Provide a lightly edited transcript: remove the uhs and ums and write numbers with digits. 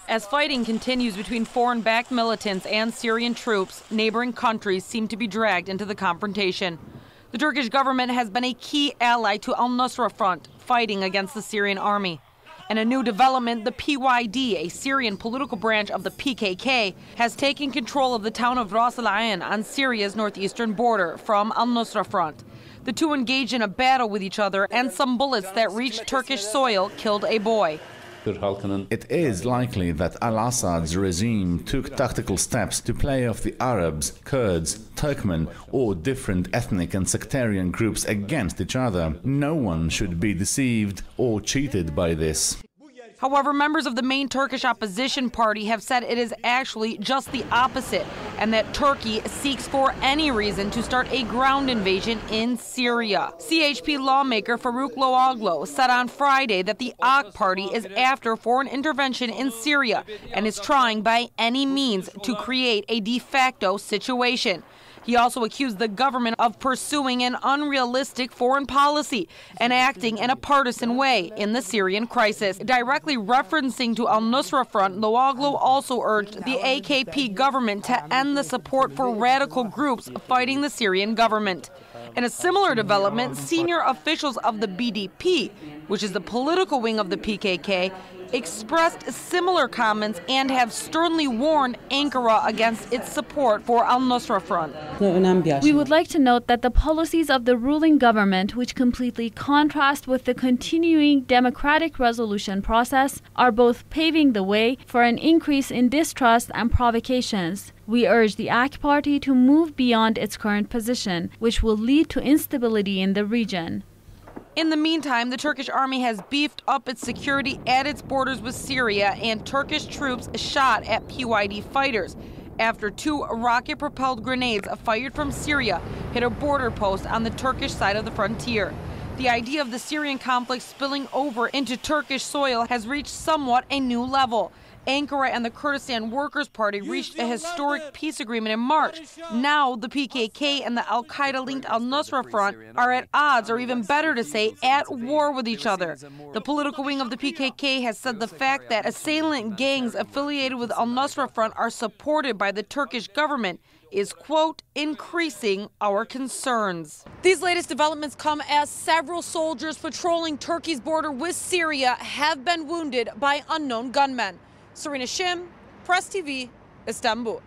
As fighting continues between foreign-backed militants and Syrian troops, neighboring countries seem to be dragged into the confrontation. The Turkish government has been a key ally to Al-Nusra Front, fighting against the Syrian army. In a new development, the PYD, a Syrian political branch of the PKK, has taken control of the town of Ras Al Ain on Syria's northeastern border from Al-Nusra Front. The two engaged in a battle with each other, and some bullets that reached Turkish soil killed a boy. It is likely that al-Assad's regime took tactical steps to play off the Arabs, Kurds, Turkmen or different ethnic and sectarian groups against each other. No one should be deceived or cheated by this. However, members of the main Turkish opposition party have said it is actually just the opposite, and that Turkey seeks for any reason to start a ground invasion in Syria. CHP lawmaker Faruk Loaglo said on Friday that the AK party is after foreign intervention in Syria and is trying by any means to create a de facto situation. He also accused the government of pursuing an unrealistic foreign policy and acting in a partisan way in the Syrian crisis. Directly referencing to Al-Nusra Front, Loaglo also urged the AKP government to end the support for radical groups fighting the Syrian government. In a similar development, senior officials of the BDP, which is the political wing of the PKK, expressed similar comments and have sternly warned Ankara against its support for Al-Nusra Front. We would like to note that the policies of the ruling government, which completely contrast with the continuing democratic resolution process, are both paving the way for an increase in distrust and provocations. We urge the AK party to move beyond its current position, which will lead to instability in the region. In the meantime, the Turkish army has beefed up its security at its borders with Syria, and Turkish troops shot at PYD fighters after two rocket-propelled grenades fired from Syria hit a border post on the Turkish side of the frontier. The idea of the Syrian conflict spilling over into Turkish soil has reached somewhat a new level. Ankara and the Kurdistan Workers' Party reached a historic peace agreement in March. Now the PKK and the al-Qaeda-linked al-Nusra Front are at odds, or even better to say, at war with each other. The political wing of the PKK has said the fact that assailant gangs affiliated with al-Nusra Front are supported by the Turkish government is, quote, increasing our concerns. These latest developments come as several soldiers patrolling Turkey's border with Syria have been wounded by unknown gunmen. Serena Shim, Press TV, Istanbul.